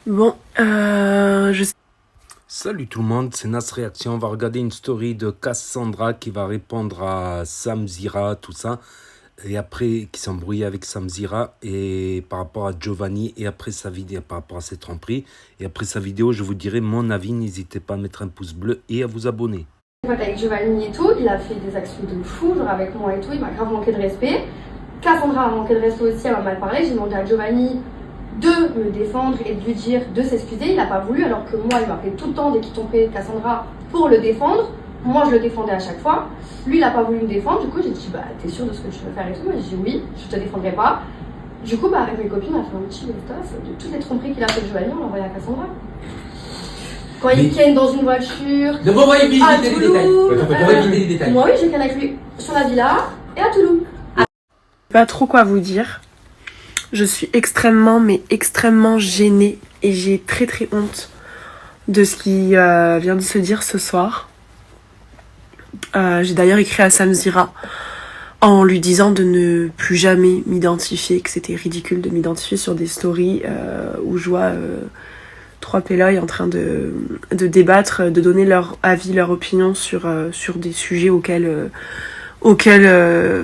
Bon, je sais. Salut tout le monde, c'est Nas Réaction. On va regarder une story de Cassandra qui va répondre à Samzira, tout ça. Et après, qui s'embrouille avec Samzira et par rapport à Giovanni. Et après sa vidéo, par rapport à cette tromperie. Et après sa vidéo, je vous dirai mon avis. N'hésitez pas à mettre un pouce bleu et à vous abonner. Avec Giovanni et tout, il a fait des actions de fou, genre avec moi et tout, il m'a grave manqué de respect. Cassandra a manqué de respect aussi, elle m'a mal parlé. J'ai demandé à Giovanni de me défendre et de lui dire de s'excuser. Il n'a pas voulu, alors que moi, il m'appelait tout le temps dès qu'il tombait Cassandra pour le défendre. Moi, je le défendais à chaque fois. Lui, il n'a pas voulu me défendre. Du coup, j'ai dit, bah, t'es sûr de ce que tu veux faire et tout? Moi, j'ai dit, oui, je te défendrai pas. Du coup, bah, avec mes copines, on a fait un petit taf de toutes les tromperies qu'il a fait Giovanni, on l'a envoyé à Cassandra. Quand il ken dans une voiture. Ne m'envoyez à visiter les détails. Toulouse, Les détails. moi, oui, j'ai ken avec lui sur la villa et à Toulouse. Pas trop quoi vous dire. Je suis extrêmement, mais extrêmement gênée et j'ai très très honte de ce qui vient de se dire ce soir. J'ai d'ailleurs écrit à Samzira en lui disant de ne plus jamais m'identifier, que c'était ridicule de m'identifier sur des stories où je vois trois péloys en train de débattre, de donner leur avis, leur opinion sur des sujets auxquels qui ne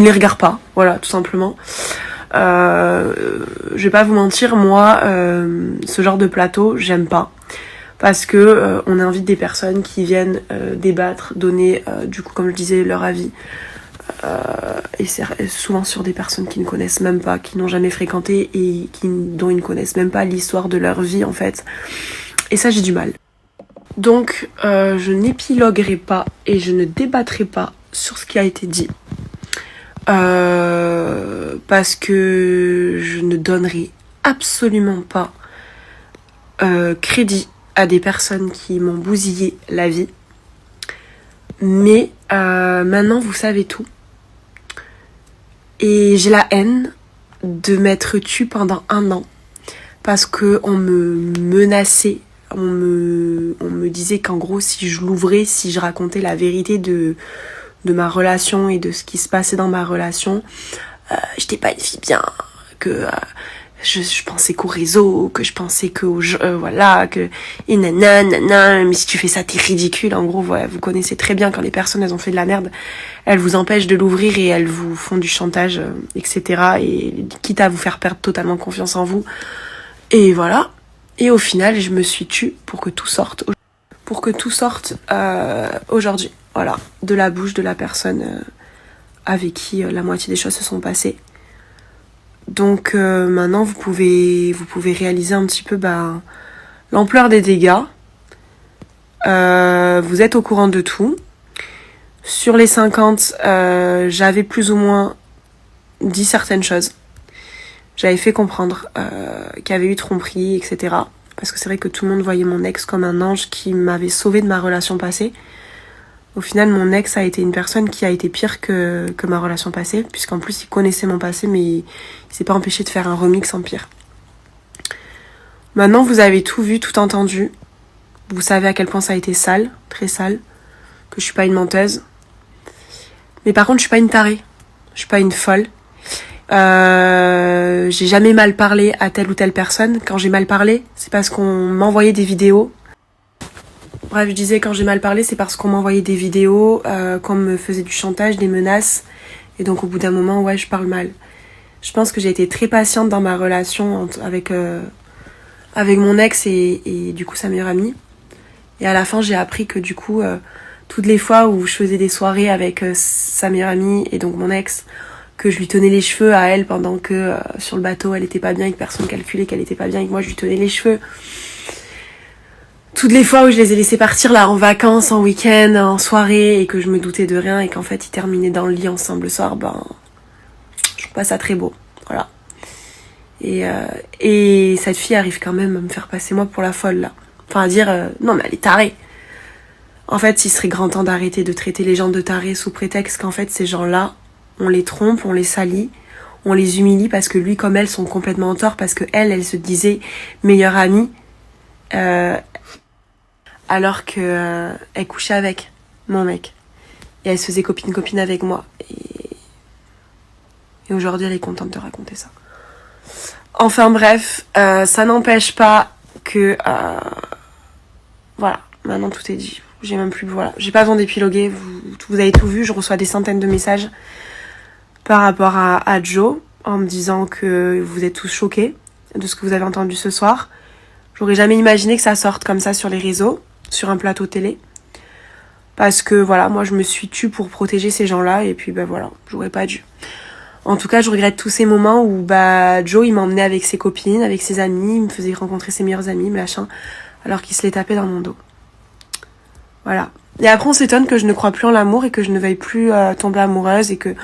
les regardent pas, voilà, tout simplement. Je vais pas vous mentir, moi, ce genre de plateau, j'aime pas. Parce que on invite des personnes qui viennent débattre, donner, du coup, comme je disais, leur avis. Et c'est souvent sur des personnes qui ne connaissent même pas, qui n'ont jamais fréquenté et dont ils ne connaissent même pas l'histoire de leur vie, en fait. Et ça, j'ai du mal. Donc, je n'épiloguerai pas et je ne débattrai pas sur ce qui a été dit. Parce que je ne donnerai absolument pas crédit à des personnes qui m'ont bousillé la vie. Mais maintenant, vous savez tout. Et j'ai la haine de m'être tue pendant 1 an. Parce que on me menaçait. On me disait qu'en gros, si je l'ouvrais, si je racontais la vérité de ma relation et de ce qui se passait dans ma relation, j'étais pas une fille bien, que je pensais qu'au réseau, que je pensais qu'au voilà, que et nanana, mais si tu fais ça, t'es ridicule. En gros, voilà, vous connaissez très bien quand les personnes elles ont fait de la merde, elles vous empêchent de l'ouvrir et elles vous font du chantage, etc. Et quitte à vous faire perdre totalement confiance en vous. Et voilà. Et au final, je me suis tue pour que tout sorte. Aujourd'hui. Voilà, de la bouche de la personne avec qui la moitié des choses se sont passées. Donc maintenant, vous pouvez réaliser un petit peu l'ampleur des dégâts. Vous êtes au courant de tout. Sur les 50, j'avais plus ou moins dit certaines choses. J'avais fait comprendre qu'il y avait eu tromperie, etc. Parce que c'est vrai que tout le monde voyait mon ex comme un ange qui m'avait sauvée de ma relation passée. Au final, mon ex a été une personne qui a été pire que ma relation passée, puisqu'en plus, il connaissait mon passé, mais il s'est pas empêché de faire un remix en pire. Maintenant, vous avez tout vu, tout entendu. Vous savez à quel point ça a été sale, très sale, que je suis pas une menteuse. Mais par contre, je suis pas une tarée. Je suis pas une folle. J'ai jamais mal parlé à telle ou telle personne. Quand j'ai mal parlé, c'est parce qu'on m'envoyait des vidéos. Bref, je disais quand j'ai mal parlé, c'est parce qu'on m'envoyait des vidéos, qu'on me faisait du chantage, des menaces. Et donc au bout d'un moment, ouais, je parle mal. Je pense que j'ai été très patiente dans ma relation avec mon ex et du coup sa meilleure amie. Et à la fin, j'ai appris que du coup, toutes les fois où je faisais des soirées avec sa meilleure amie et donc mon ex, que je lui tenais les cheveux à elle pendant que sur le bateau elle était pas bien et que personne calculait qu'elle était pas bien et que moi je lui tenais les cheveux. Toutes les fois où je les ai laissés partir là en vacances, en week-end, en soirée et que je me doutais de rien et qu'en fait ils terminaient dans le lit ensemble le soir, je trouve pas ça très beau. Voilà. Et cette fille arrive quand même à me faire passer moi pour la folle là. Enfin à dire non mais elle est tarée. En fait, il serait grand temps d'arrêter de traiter les gens de tarés sous prétexte qu'en fait ces gens-là, on les trompe, on les salit, on les humilie parce que lui comme elle sont complètement en tort parce que elle se disait meilleure amie alors que elle couchait avec mon mec et elle se faisait copine avec moi et aujourd'hui elle est contente de raconter ça. Enfin bref, ça n'empêche pas que... voilà, maintenant tout est dit. J'ai même plus... Voilà, j'ai pas besoin d'épiloguer, vous avez tout vu. Je reçois des centaines de messages par rapport à Joe, en me disant que vous êtes tous choqués de ce que vous avez entendu ce soir. J'aurais jamais imaginé que ça sorte comme ça sur les réseaux, sur un plateau télé. Parce que voilà, moi je me suis tue pour protéger ces gens-là, et puis ben voilà, j'aurais pas dû. En tout cas, je regrette tous ces moments où bah Joe il m'emmenait avec ses copines, avec ses amis, il me faisait rencontrer ses meilleurs amis, machin, alors qu'il se les tapait dans mon dos. Voilà. Et après on s'étonne que je ne crois plus en l'amour et que je ne veuille plus tomber amoureuse et que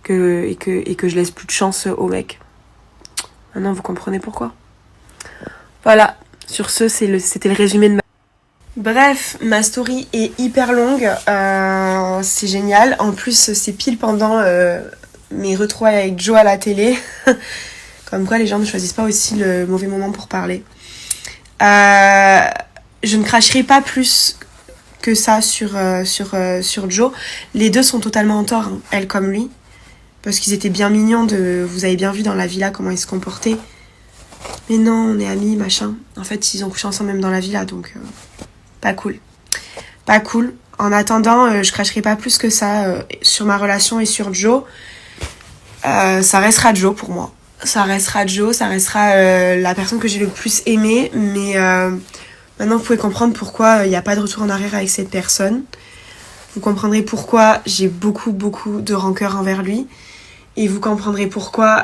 je laisse plus de chance aux mecs. Maintenant vous comprenez pourquoi. Voilà. Sur ce, c'était le résumé de ma... Bref, ma story est hyper longue, c'est génial. En plus, c'est pile pendant mes retrouvailles avec Joe à la télé. Comme quoi, les gens ne choisissent pas aussi le mauvais moment pour parler. Je ne cracherai pas plus que ça sur Joe. Les deux sont totalement en tort, hein, elle comme lui. Parce qu'ils étaient bien mignons, vous avez bien vu dans la villa comment ils se comportaient. Mais non, on est amis, machin. En fait, ils ont couché ensemble même dans la villa, donc... Pas cool. Pas cool. En attendant, je cracherai pas plus que ça sur ma relation et sur Joe. Ça restera Joe pour moi. Ça restera Joe, ça restera la personne que j'ai le plus aimée. Mais maintenant, vous pouvez comprendre pourquoi il n'y a pas de retour en arrière avec cette personne. Vous comprendrez pourquoi j'ai beaucoup, beaucoup de rancœur envers lui. Et vous comprendrez pourquoi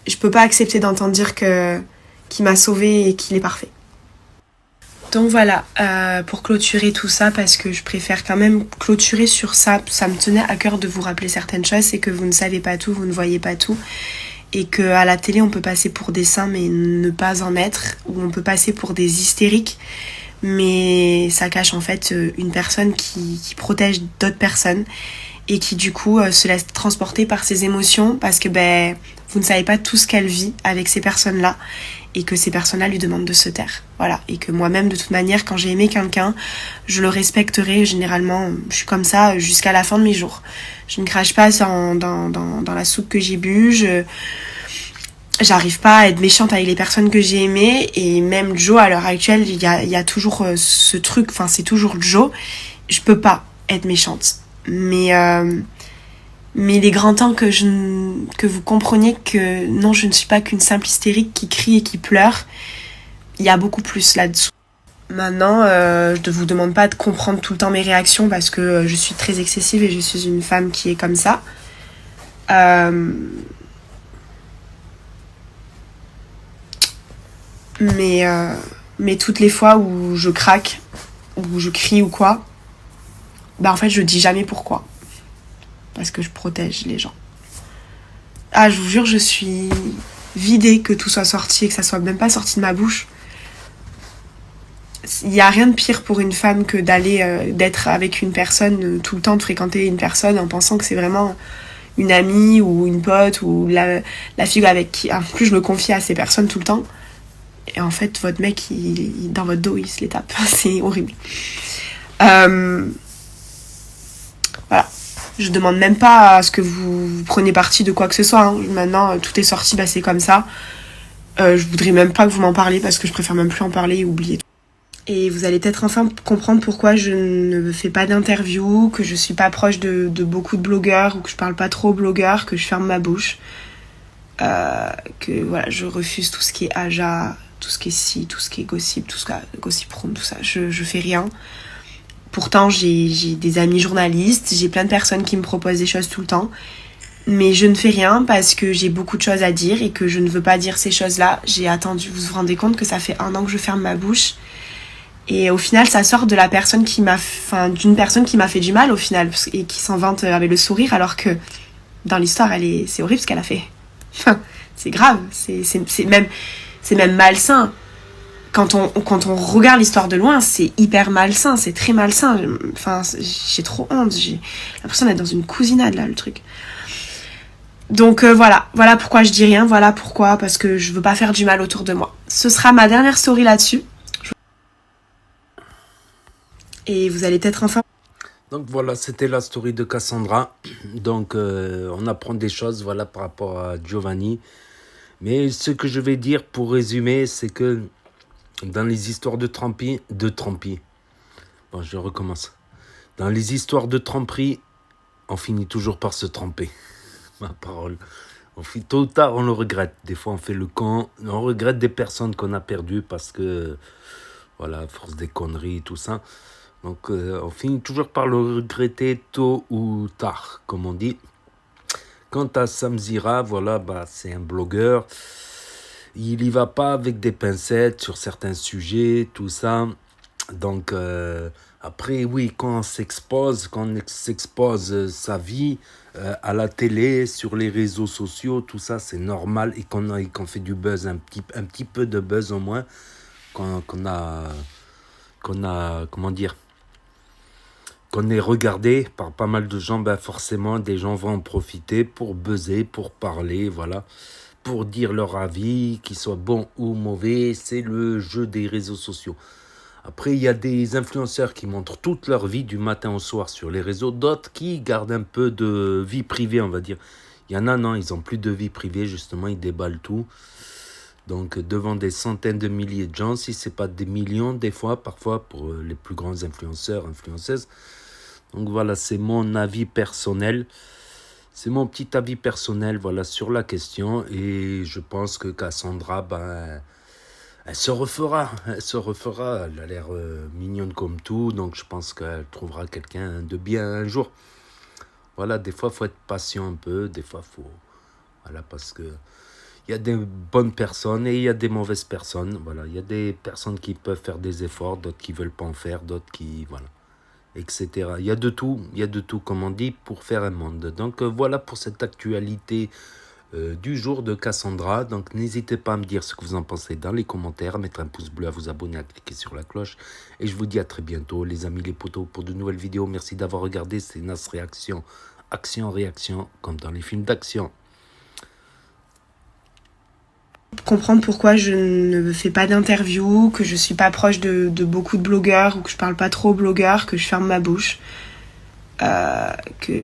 je peux pas accepter d'entendre dire qu'il m'a sauvée et qu'il est parfait. Donc voilà, pour clôturer tout ça, parce que je préfère quand même clôturer sur ça, ça me tenait à cœur de vous rappeler certaines choses, c'est que vous ne savez pas tout, vous ne voyez pas tout, et qu'à la télé on peut passer pour des saints mais ne pas en être, ou on peut passer pour des hystériques, mais ça cache en fait une personne qui protège d'autres personnes, et qui du coup se laisse transporter par ses émotions, parce que vous ne savez pas tout ce qu'elle vit avec ces personnes-là, et que ces personnes-là lui demandent de se taire. Voilà. Et que moi-même, de toute manière, quand j'ai aimé quelqu'un, je le respecterai. Généralement, je suis comme ça jusqu'à la fin de mes jours. Je ne crache pas dans la soupe que j'ai bu. J'arrive pas à être méchante avec les personnes que j'ai aimées. Et même Joe, à l'heure actuelle, il y a toujours ce truc, enfin, c'est toujours Joe. Je peux pas être méchante. Mais il est grand temps que vous compreniez que non, je ne suis pas qu'une simple hystérique qui crie et qui pleure. Il y a beaucoup plus là-dessous. Maintenant, je ne vous demande pas de comprendre tout le temps mes réactions parce que je suis très excessive et je suis une femme qui est comme ça. Mais toutes les fois où je craque, où je crie ou quoi, en fait, je dis jamais pourquoi. Parce que je protège les gens. Ah, je vous jure, je suis vidée que tout soit sorti et que ça soit même pas sorti de ma bouche. Il n'y a rien de pire pour une femme que d'être avec une personne tout le temps, de fréquenter une personne en pensant que c'est vraiment une amie ou une pote ou la fille avec qui... En plus, je me confie à ces personnes tout le temps. Et en fait, votre mec, dans votre dos, il se les tape. C'est horrible. Voilà. Je demande même pas à ce que vous preniez parti de quoi que ce soit. Hein. Maintenant, tout est sorti, c'est comme ça. Je voudrais même pas que vous m'en parliez parce que je préfère même plus en parler et oublier tout. Et vous allez peut-être enfin comprendre pourquoi je ne fais pas d'interview, que je suis pas proche de beaucoup de blogueurs ou que je parle pas trop aux blogueurs, que je ferme ma bouche. Que voilà, je refuse tout ce qui est Aja, tout ce qui est si, tout ce qui est gossip, tout ce qui est gossip room, tout ça. Je fais rien. Pourtant, j'ai des amis journalistes, j'ai plein de personnes qui me proposent des choses tout le temps. Mais je ne fais rien parce que j'ai beaucoup de choses à dire et que je ne veux pas dire ces choses-là. J'ai attendu, vous vous rendez compte que ça fait 1 an que je ferme ma bouche. Et au final, ça sort de d'une personne qui m'a fait du mal au final et qui s'en vante avec le sourire alors que dans l'histoire, c'est horrible ce qu'elle a fait. C'est grave, c'est même malsain. Quand on regarde l'histoire de loin, c'est hyper malsain, c'est très malsain. Enfin, j'ai trop honte. J'ai l'impression d'être dans une cousinade, là, le truc. Donc voilà pourquoi je dis rien, voilà pourquoi, parce que je veux pas faire du mal autour de moi. Ce sera ma dernière story là-dessus. Et vous allez peut-être enfin... Donc voilà, c'était la story de Cassandra. Donc on apprend des choses, voilà, par rapport à Giovanni. Mais ce que je vais dire pour résumer, c'est que dans les histoires de tromperie, bon, je recommence. Dans les histoires de tromperie, on finit toujours par se tromper. Ma parole. Tôt ou tard, on le regrette. Des fois, on fait le con. On regrette des personnes qu'on a perdues parce que, voilà, à force des conneries et tout ça. Donc, on finit toujours par le regretter tôt ou tard, comme on dit. Quant à Samzira, voilà, bah, c'est un blogueur. Il y va pas avec des pincettes sur certains sujets, tout ça. Donc, après, oui, quand on s'expose sa vie à la télé, sur les réseaux sociaux, tout ça, c'est normal. Et qu'on fait du buzz, un petit peu de buzz au moins, qu'on a, comment dire, qu'on est regardé par pas mal de gens, ben forcément, des gens vont en profiter pour buzzer, pour parler, voilà. Pour dire leur avis, qu'ils soient bons ou mauvais, c'est le jeu des réseaux sociaux. Après, il y a des influenceurs qui montrent toute leur vie du matin au soir sur les réseaux, d'autres qui gardent un peu de vie privée, on va dire. Il y en a, non, ils n'ont plus de vie privée, justement, ils déballent tout. Donc, devant des centaines de milliers de gens, si ce n'est pas des millions, des fois, parfois, pour les plus grands influenceurs, influenceuses. Donc voilà, c'est mon avis personnel. C'est mon petit avis personnel, voilà, sur la question. Et je pense que Cassandra, ben, elle se refera. Elle a l'air mignonne comme tout. Donc je pense qu'elle trouvera quelqu'un de bien un jour. Voilà, des fois, il faut être patient un peu. Des fois, il faut... Voilà, parce que... Il y a des bonnes personnes et il y a des mauvaises personnes. Voilà, il y a des personnes qui peuvent faire des efforts, d'autres qui ne veulent pas en faire, d'autres qui... Voilà. Etc. Il y a de tout, comme on dit, pour faire un monde. Donc voilà pour cette actualité du jour de Cassandra. Donc n'hésitez pas à me dire ce que vous en pensez dans les commentaires, à mettre un pouce bleu, à vous abonner, à cliquer sur la cloche. Et je vous dis à très bientôt, les amis, les potos, pour de nouvelles vidéos. Merci d'avoir regardé, c'est Nas Réaction, action-réaction, comme dans les films d'action. Comprendre pourquoi je ne fais pas d'interview, que je suis pas proche de beaucoup de blogueurs ou que je parle pas trop aux blogueurs, que je ferme ma bouche, que